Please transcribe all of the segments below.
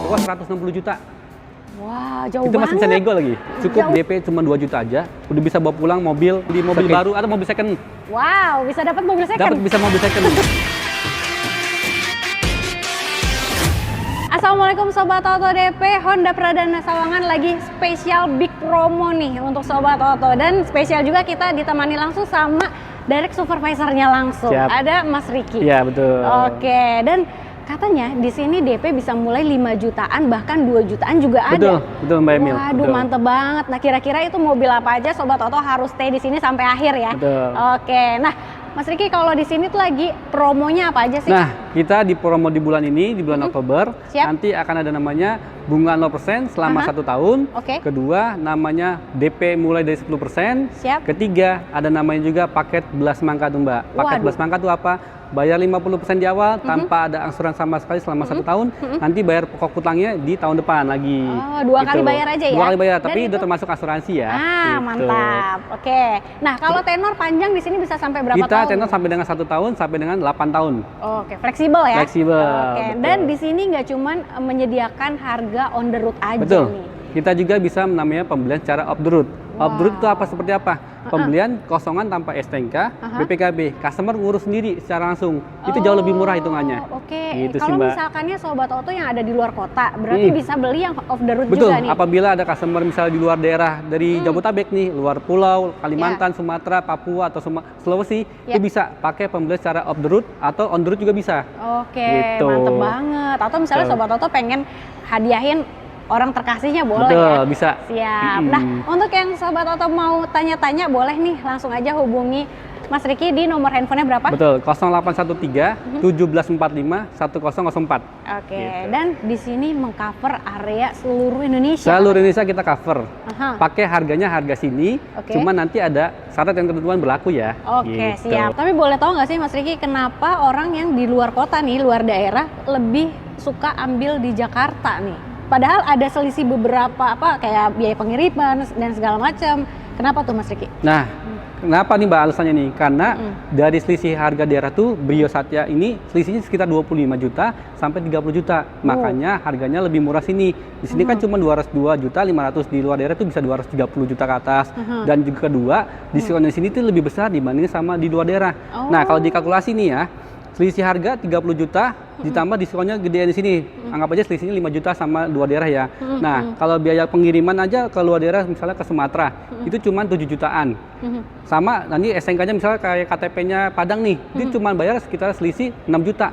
pokoknya 160 juta. Wah, jauh Itu masih banget. bisa nego lagi. Cukup Jauh. DP cuma 2 juta aja, udah bisa bawa pulang mobil, di mobil baru atau mobil second. Wow, bisa dapat mobil second. Bisa mobil second. Assalamualaikum Sobat Oto DP, Honda Pradana Sawangan lagi spesial big promo nih untuk Sobat Oto. Dan spesial juga kita ditemani langsung sama direct supervisornya langsung. Siap. Ada Mas Riki. Iya, betul. Oke, dan katanya di sini DP bisa mulai 5 jutaan bahkan 2 jutaan juga ada. Betul Mbak Emil. Waduh, Betul. mantep banget. Nah, kira-kira itu mobil apa aja Sobat Oto harus stay di sini sampai akhir ya. Betul. Oke. Nah, Mas Riki kalau di sini tuh lagi promonya apa aja sih? Nah, kita di promo di bulan ini, di bulan Oktober, Siap. nanti akan ada namanya bunga 0% selama 1 tahun. Oke. Kedua, namanya DP mulai dari 10%. Siap. Ketiga, ada namanya juga paket belas mangka tuh Mbak. Paket Waduh. belas mangka tuh apa? Bayar 50% di awal tanpa ada angsuran sama sekali selama 1 tahun. Nanti bayar pokok utangnya di tahun depan lagi. Oh, 2 kali bayar aja ya? 2 kali bayar, Dan tapi itu- udah termasuk asuransi ya. Ah, Gitu. mantap. Oke. Nah, kalau tenor panjang di sini bisa sampai berapa Kita tahun? tenor sampai dengan 1 tahun sampai dengan 8 tahun. Oke, fleksibel ya? Fleksibel, Oke, betul. dan di sini nggak cuman menyediakan harga on the road aja Betul. nih. Kita juga bisa namanya pembelian secara off the road. Off the road itu apa seperti apa? Pembelian kosongan tanpa STNK, BPKB. Customer ngurus sendiri secara langsung. Itu jauh lebih murah hitungannya. Oke, Gitu sih, kalau Mbak. misalkannya Sobat Oto yang ada di luar kota, berarti bisa beli yang off the road Betul, juga nih? apabila ada customer misalnya di luar daerah dari Jabodetabek nih, luar pulau, Kalimantan, Sumatera, Papua, atau Sulawesi, Ya. itu bisa pakai pembelian secara off the road atau on the road juga bisa. Oke, Gitu. mantep banget. Atau misalnya Betul. Sobat Oto pengen hadiahin orang terkasihnya boleh Betul, ya? bisa. Siap. Nah, untuk yang Sobat Oto mau tanya-tanya boleh nih langsung aja hubungi Mas Riki di nomor handphonenya berapa? Betul, 0813 1745 1004. Oke, Gitu. dan di sini mengcover area seluruh Indonesia. Seluruh Indonesia kita cover. Aha. Pakai harganya harga sini, Oke. cuma nanti ada syarat dan ketentuan berlaku ya. Oke, Gitu. siap. Tapi boleh tahu nggak sih Mas Riki, kenapa orang yang di luar kota nih, luar daerah, lebih suka ambil di Jakarta nih? Padahal ada selisih beberapa kayak biaya pengiriman dan segala macam. Kenapa tuh Mas Riki? Nah, kenapa nih Mbak alasannya nih? Karena dari selisih harga daerah tuh Brio Satya ini selisihnya sekitar 25 juta sampai 30 juta. Makanya harganya lebih murah sini. Di sini kan cuma 202 juta 500, di luar daerah tuh bisa 230 juta ke atas. Dan juga kedua, diskon di sini tuh lebih besar dibanding sama di luar daerah. Nah, kalau dikalkulasi nih ya, selisih harga 30 juta ditambah diskonnya gedean di sini. Anggap aja selisihnya 5 juta sama luar daerah ya. Nah, kalau biaya pengiriman aja ke luar daerah misalnya ke Sumatera, itu cuma 7 jutaan. Sama nanti SNK-nya misalnya kayak KTP-nya Padang nih, dia cuma bayar sekitar selisih 6 juta.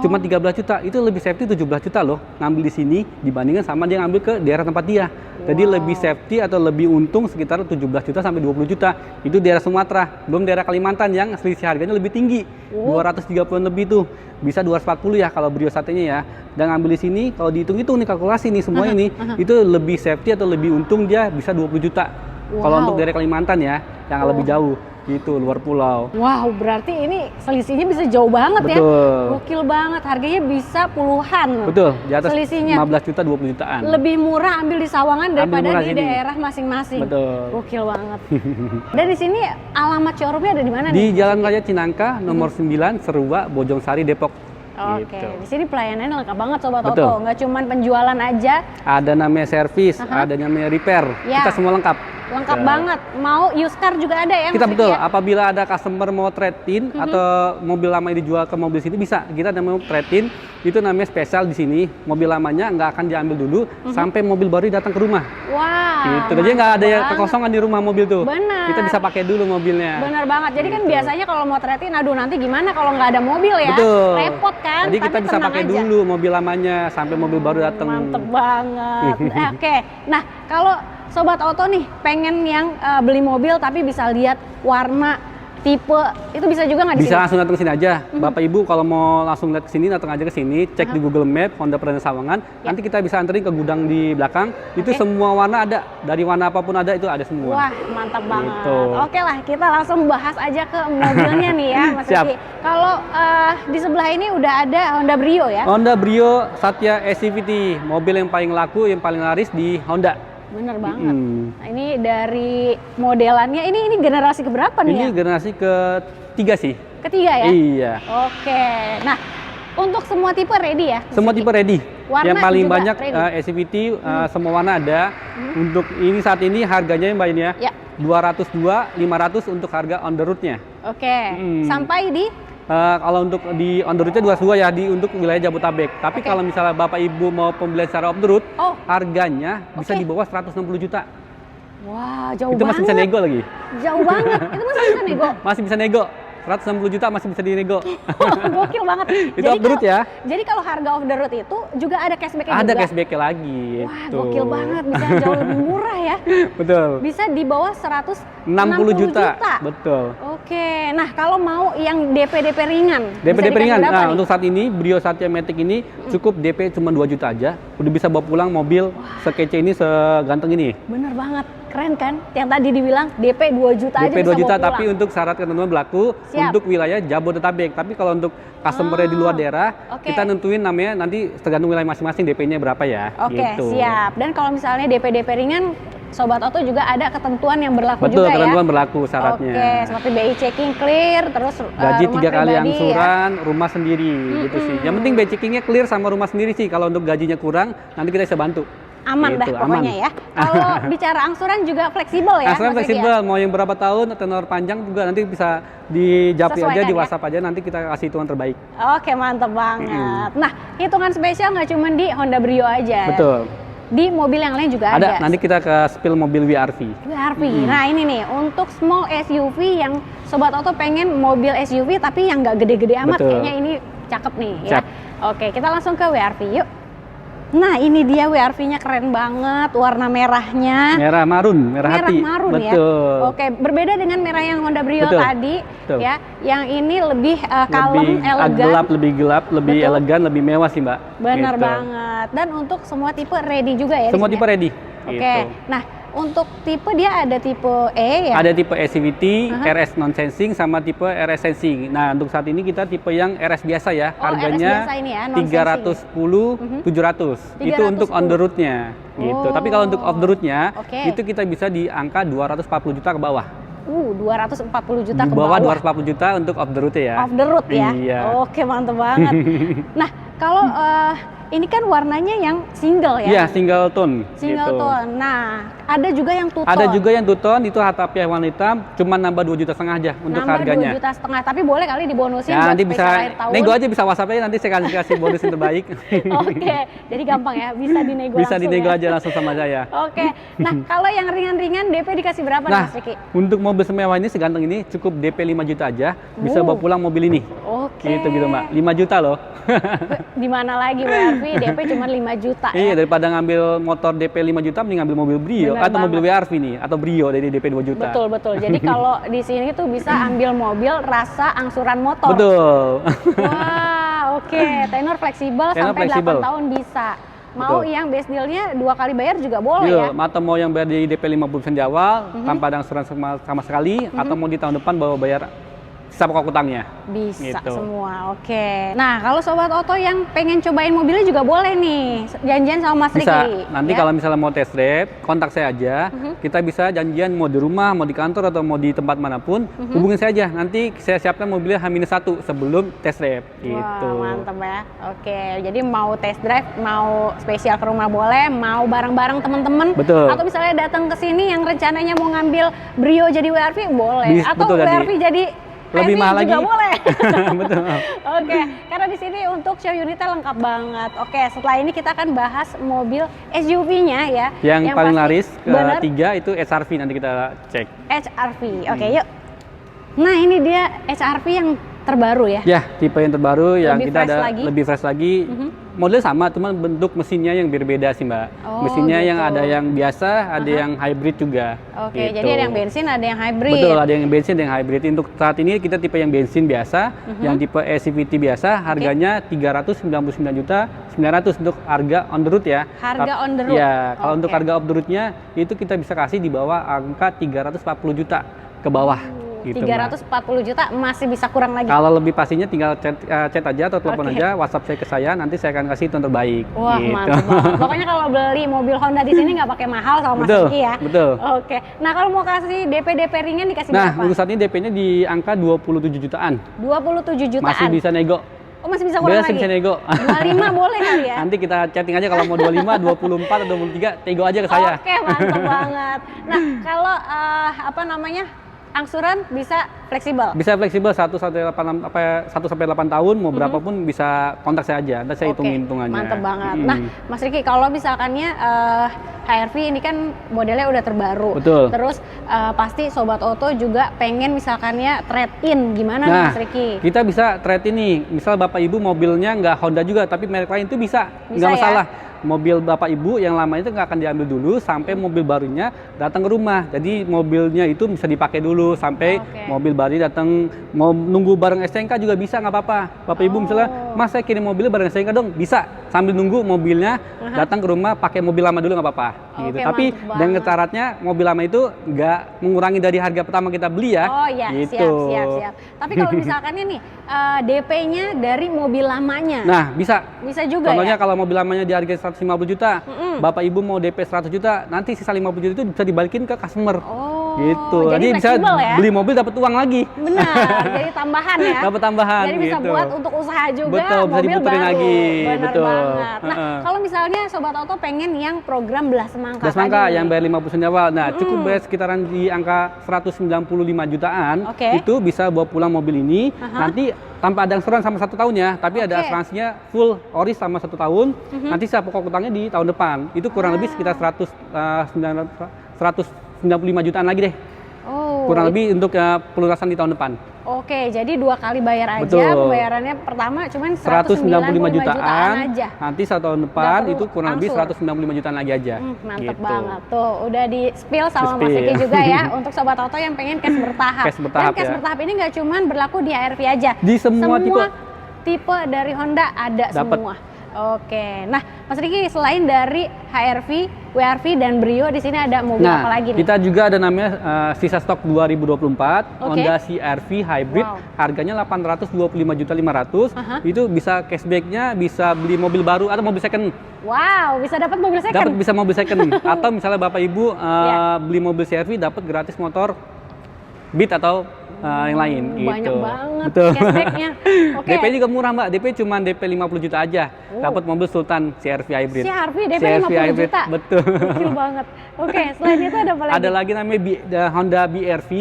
Cuma 13 juta, itu lebih safety 17 juta loh ngambil di sini dibandingkan sama dia ngambil ke daerah tempat dia. Jadi lebih safety atau lebih untung sekitar 17 juta sampai 20 juta. Itu daerah Sumatera, belum daerah Kalimantan yang selisih harganya lebih tinggi. 230 lebih tuh. Bisa 240 ya kalau Brio Satenya ya. Dan ngambil di sini kalau dihitung-hitung nih kalkulasi nih semuanya nih, itu lebih safety atau lebih untung dia bisa 20 juta. Kalau untuk daerah Kalimantan ya, yang lebih jauh. Gitu, luar pulau. Wow, berarti ini selisihnya bisa jauh banget ya. Betul. Gokil banget, harganya bisa puluhan. Betul, di atas selisihnya. 15 juta, 20 jutaan. Lebih murah ambil di Sawangan daripada murah di sini. daerah masing-masing. Betul. Gokil banget. Dan di sini alamat showroomnya ada di mana Di nih? Jalan Raya Cinangka, nomor 9, Serua, Bojongsari, Depok. Oke, Gitu. di sini pelayanannya lengkap banget Sobat Betul. Oto. Nggak cuma penjualan aja, Ada namanya servis, ada namanya repair. Ya. Kita semua lengkap. lengkap Ya. banget. Mau used car juga ada ya? Kita Mas betul, Riki, ya? apabila ada customer mau trade-in atau mobil lama yang dijual ke mobil sini bisa. Kita ada mau trade-in, itu namanya spesial di sini. Mobil lamanya nggak akan diambil dulu sampai mobil baru datang ke rumah. Wah, Gitu. Jadi nggak ada yang banget. kekosongan di rumah mobil tuh. Benar. Kita bisa pakai dulu mobilnya. Bener banget. Jadi kan Gitu. biasanya kalau mau trade-in, aduh nanti gimana kalau nggak ada mobil ya? Betul. Repot kan? Jadi kita Tapi bisa tenang pakai aja. dulu mobil lamanya sampai mobil baru datang. Mantep banget. Oke, nah kalau Sobat Oto nih pengen yang beli mobil tapi bisa lihat warna, tipe, itu bisa juga nggak di Bisa sini? langsung datang ke sini aja. Bapak Ibu kalau mau langsung lihat ke sini datang aja ke sini, cek di Google Map Honda Pradana Sawangan. Nanti kita bisa anterin ke gudang di belakang. Itu semua warna ada, dari warna apapun ada itu ada semua. Wah, mantap banget. Gitu. Oke lah, kita langsung bahas aja ke mobilnya nih ya, Mas Siap. Riki. Kalau di sebelah ini udah ada Honda Brio ya? Honda Brio Satya SCVT, mobil yang paling laku, yang paling laris di Honda. Bener banget. Nah, ini dari modelannya, ini generasi keberapa nih Ini ya? generasi ketiga sih. Ketiga ya? Iya. Oke. Nah, Untuk semua tipe ready ya? Semua tipe ready. Warna yang paling juga banyak ready? SUV semua warna ada. Untuk ini saat ini harganya Mbak ini ya. 202, 500 untuk harga on the road-nya. Oke. Sampai di? Kalau untuk di on the road-nya 202 ya untuk wilayah Jabodetabek. Tapi kalau misalnya Bapak Ibu mau pembelian secara off the road, harganya bisa di bawah 160 juta. Wah, jauh banget. Itu masih bisa nego lagi. Jauh banget. Itu masih bisa nego? Masih bisa nego. 160 juta masih bisa dinego. Gokil banget. Itu off the road ya. Jadi kalau harga off the road itu juga ada cashback-nya juga? Ada cashback-nya lagi. Wah, gokil banget. Bisa jauh lebih murah ya. Betul. Bisa di bawah 160 juta. Betul. Oke. Nah, kalau mau yang DP ringan? DP ringan. Nah, untuk saat ini Brio Satya Matic ini cukup DP cuma 2 juta aja. Udah bisa bawa pulang mobil sekece ini, seganteng ini. Bener banget. Keren kan? Yang tadi dibilang DP 2 juta aja DP 2 bisa juta, bawa pulang. tapi untuk syarat ketentuan berlaku untuk wilayah Jabodetabek. Tapi kalau untuk customer di luar daerah, kita nentuin namanya nanti tergantung wilayah masing-masing DP-nya berapa ya. Oke, gitu. siap. Dan kalau misalnya DP ringan, Sobat Oto juga ada ketentuan yang berlaku Betul, juga ya? ketentuan berlaku syaratnya. Oke, seperti BI checking clear, terus gaji 3 kali angsuran, ya? rumah sendiri gitu sih. Yang penting BI checkingnya clear sama rumah sendiri sih. Kalau untuk gajinya kurang, nanti kita bisa bantu. Aman gitu, dah pokoknya ya. Kalau bicara angsuran juga fleksibel ya? Angsuran fleksibel, mau yang berapa tahun, tenor panjang juga nanti bisa dijapri aja di WhatsApp aja, nanti kita kasih hitungan terbaik. Oke, mantep banget. Nah, hitungan spesial nggak cuma di Honda Brio aja. Betul. Di mobil yang lain juga ada. Nanti kita ke spill mobil WRV. WRV. Nah, ini nih untuk small SUV yang Sobat Oto pengen mobil SUV tapi yang nggak gede-gede amat. Kayaknya ini cakep nih ya. Oke, kita langsung ke WRV yuk. Nah, ini dia WRV-nya keren banget, warna merahnya. Merah marun, merah hati. Marun Betul. ya. Oke, berbeda dengan merah yang Honda Brio tadi ya. Yang ini lebih kalem, elegan. Lebih gelap, lebih elegan, lebih mewah sih, Mbak. Benar banget. Dan untuk semua tipe ready juga ya? Semua tipe ready. Oke. Nah, untuk tipe dia ada tipe E ya? Ada tipe SCVT, RS non sensing sama tipe RS sensing. Nah, untuk saat ini kita tipe yang RS biasa ya. Harganya RS biasa ini ya, 310, 700. Itu untuk on the road-nya gitu. Tapi kalau untuk off the road-nya itu kita bisa di angka 240 juta ke bawah. 240 juta ke bawah. Di bawah 240 juta untuk off the road ya. Off the road ya? Iya. Oke, mantep banget. Nah, kalau ini kan warnanya yang single ya? Iya, single tone. Single tone. Nah, ada juga yang two tone. Ada juga yang two tone, itu atapnya warna hitam, cuma nambah 2,5 juta aja untuk harganya. Nambah 2,5 juta, tapi boleh kali dibonusin ya, buat nanti bisa akhir tahun. nego aja, bisa WhatsApp aja, nanti saya kasih bonus yang terbaik. Oke, jadi gampang ya, bisa dinego bisa langsung dinego ya? aja langsung sama saya. Oke, nah kalau yang ringan-ringan DP dikasih berapa nih Mas Riki? Untuk mobil semewah ini seganteng ini cukup DP 5 juta aja, bisa bawa pulang mobil ini. Oke. Gitu Mbak, 5 juta loh. Di mana lagi WRV DP cuma 5 juta ya? Iya, daripada ngambil motor DP 5 juta mending ngambil mobil Brio atau mobil WRV nih atau Brio dari DP 2 juta. Betul. Jadi kalau di sini tuh bisa ambil mobil rasa angsuran motor. Betul. Wah, oke. Tenor fleksibel sampai 8 tahun bisa. Mau yang base deal-nya 2 kali bayar juga boleh ya? Atau mau yang bayar di DP 50% di awal tanpa ada angsuran sama sekali, atau mau di tahun depan bawa bayar sisa pokok utangnya. Bisa gitu. Semua, oke. Nah, kalau Sobat Oto yang pengen cobain mobilnya juga boleh nih, janjian sama Mas Riki. Bisa, nanti kalau misalnya mau test drive, kontak saya aja. Kita bisa janjian mau di rumah, mau di kantor, atau mau di tempat manapun, hubungin saya aja. Nanti saya siapkan mobilnya H-1 sebelum test drive. Gitu. Wah, mantep ya. Oke, jadi mau test drive, mau spesial ke rumah boleh, mau bareng-bareng teman-teman. Atau misalnya datang ke sini yang rencananya mau ngambil Brio jadi WRV boleh. Atau WRV jadi lebih mahal lagi juga boleh. Betul. Oke, karena di sini untuk show unitnya lengkap banget. Oke, setelah ini kita akan bahas mobil SUV-nya ya. Yang paling laris ketiga itu HRV, nanti kita cek. HRV. Oke, yuk. Nah, ini dia HRV yang terbaru ya? Ya, tipe yang terbaru yang lebih kita ada lagi. lebih fresh lagi. Modelnya sama, cuma bentuk mesinnya yang berbeda sih Mbak. Mesinnya gitu. yang ada yang biasa, ada yang hybrid juga. Oke, jadi ada yang bensin, ada yang hybrid. Betul, ada yang bensin, ada yang hybrid. Untuk saat ini kita tipe yang bensin biasa, yang tipe SCVT biasa, harganya 399 juta 900 untuk harga on the road ya. Harga on the road? Ya, kalau untuk harga off the road-nya itu kita bisa kasih di bawah angka 340 juta ke bawah. Gitu, 340 juta masih bisa kurang lagi. Kalau lebih pastinya tinggal chat aja atau telepon aja, WhatsApp saya ke saya, nanti saya akan kasih itu yang terbaik. Wah, gitu. Mantap banget. Pokoknya kalau beli mobil Honda di sini nggak pakai mahal sama Mas Riki ya. Betul. Oke. Nah, kalau mau kasih DP ringan dikasih berapa? Nah, untuk saat ini DP-nya di angka 27 jutaan. 27 jutaan. Masih bisa nego. Oh, masih bisa kurang lagi? Bisa nego. 25 boleh kali ya? Nanti kita chatting aja kalau mau 25, 24 atau 23, tego aja ke saya. Oke, mantap banget. Nah, kalau angsuran bisa fleksibel? Bisa fleksibel 1 sampai 8 tahun, mau berapapun bisa kontak saya aja. Nanti saya hitung-hitungannya. Mantap banget. Nah, Mas Riki, kalau misalkannya HR-V ini kan modelnya udah terbaru. Betul. Terus pasti Sobat Oto juga pengen misalkannya trade-in. Gimana nih Mas Riki? Kita bisa trade-in nih. Misal Bapak Ibu mobilnya nggak Honda juga, tapi merek lain itu bisa nggak masalah. Ya? Mobil Bapak Ibu yang lama itu nggak akan diambil dulu sampai mobil barunya datang ke rumah. Jadi mobilnya itu bisa dipakai dulu sampai mobil baru datang. Mau nunggu bareng STNK juga bisa, nggak apa-apa. Bapak Ibu misalnya, Mas saya kirim mobilnya bareng STNK dong, bisa. Sambil nunggu mobilnya datang ke rumah pakai mobil lama dulu nggak apa-apa. Gitu. Tapi dengan syaratnya mobil lama itu nggak mengurangi dari harga pertama kita beli ya. Oh iya, gitu. siap. Tapi kalau misalkannya nih DP-nya dari mobil lamanya. Nah, bisa. Bisa juga. Contohnya ya? Kalau mobil lamanya di harga 150 juta, Bapak Ibu mau DP 100 juta, nanti sisa 50 juta itu bisa dibalikin ke customer. Oh, gitu. Jadi bisa ya? beli mobil dapat uang lagi. Benar, jadi tambahan ya. Dapat tambahan. Jadi bisa buat untuk usaha juga. Betul, bisa mobil diputerin baru. lagi. Benar banget. Nah, kalau misalnya Sobat Oto pengen yang program belas semangka. Belas semangka yang bayar 50% awal. Nah, cukup bayar sekitaran di angka 195 jutaan. Itu bisa bawa pulang mobil ini. Nanti tanpa ada angsuran sama 1 tahun ya, tapi ada asuransinya full oris sama 1 tahun. Nanti saya pokok utangnya di tahun depan. Itu kurang lebih sekitar 195 jutaan lagi deh. Kurang lebih untuk pelunasan di tahun depan. Oke, jadi 2 kali bayar aja. Betul. Pembayarannya pertama cuma 195 jutaan aja. Nanti 1 tahun depan itu kurang lebih 195 jutaan lagi aja. Mantep banget tuh. Udah di spill sama Mas Riki juga ya untuk Sobat Oto yang pengen cash bertahap. Dan cash bertahap ini nggak cuma berlaku di HR-V aja. Di semua tipe dari Honda ada semua. Oke, nah Mas Riki selain dari HR-V, WR-V dan Brio di sini ada mobil apa lagi nih? Kita juga ada namanya sisa stok 2024 Honda CR-V Hybrid, harganya 825.500.000. Itu bisa cashbacknya, bisa beli mobil baru atau mobil second. Wow, bisa dapat mobil second? Dapat bisa mobil second. Atau misalnya Bapak Ibu beli mobil CR-V dapat gratis motor Beat atau yang lain. Banyak banget Betul. cashbacknya. DP juga murah Mbak, DP cuma DP 50 juta aja. Dapat mobil Sultan CR-V Hybrid. CR-V DP 50 juta? Betul. Gokil banget. Oke, selain itu ada apa lagi? Ada lagi namanya Honda BR-V,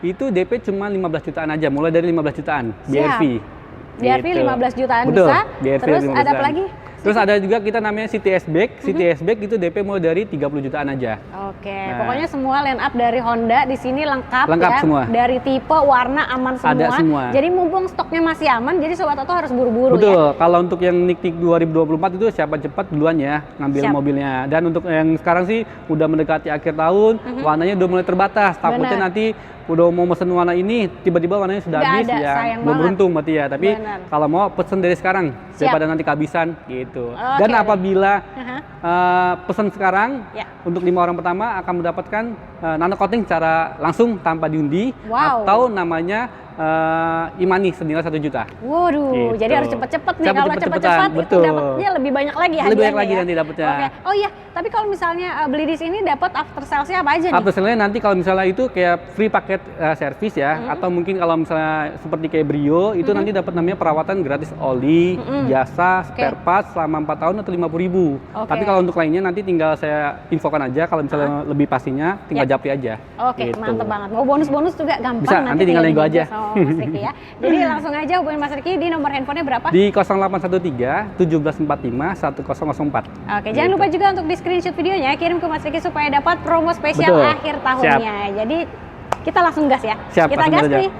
itu DP cuma 15 jutaan aja, mulai dari 15 jutaan. BR-V. BR-V 15 jutaan betul. Bisa. BR-V Terus 15 ada apa jutaan. lagi? Terus ada juga kita namanya City S-Back. City S-Back itu DP mulai dari 30 jutaan aja. Oke, pokoknya semua line up dari Honda di sini lengkap ya. Semua. Dari tipe, warna aman semua. Ada semua. Jadi mumpung stoknya masih aman, jadi Sobat Oto harus buru-buru ya. Betul. Kalau untuk yang Nick 2024 itu siapa cepat duluan ya ngambil mobilnya. Dan untuk yang sekarang sih udah mendekati akhir tahun, warnanya udah mulai terbatas. Takutnya nanti udah mau mesen warna ini, tiba-tiba warnanya sudah habis ya. Belum beruntung berarti ya. Tapi kalau mau pesen dari sekarang daripada nanti kehabisan gitu. Dan apabila pesan sekarang untuk 5 orang pertama akan mendapatkan nano coating secara langsung tanpa diundi atau namanya Imani senilai 1 juta. Waduh, jadi harus cepet-cepet nih. Kalau cepet-cepet itu dapatnya lebih banyak lagi hadiahnya. Lebih banyak lagi nanti dapatnya. Oh iya, tapi kalau misalnya beli di sini dapat after sales-nya apa aja nih? After sales-nya nanti kalau misalnya itu kayak free paket service ya, atau mungkin kalau misalnya seperti kayak Brio itu nanti dapat namanya perawatan gratis oli, jasa, spare parts selama 4 tahun atau 50.000. Tapi kalau untuk lainnya nanti tinggal saya infokan aja kalau misalnya lebih pastinya tinggal japri aja. Oke, mantep banget. Mau bonus-bonus juga gampang. Bisa, nanti tinggal nego aja. Mas Riki ya. Jadi langsung aja hubungin Mas Riki di nomor handphonenya berapa? Di 0813 1745 1004. Oke, jangan lupa juga untuk di screenshot videonya kirim ke Mas Riki supaya dapat promo spesial akhir tahunnya. Jadi kita langsung gas ya. Siap, kita gas nih.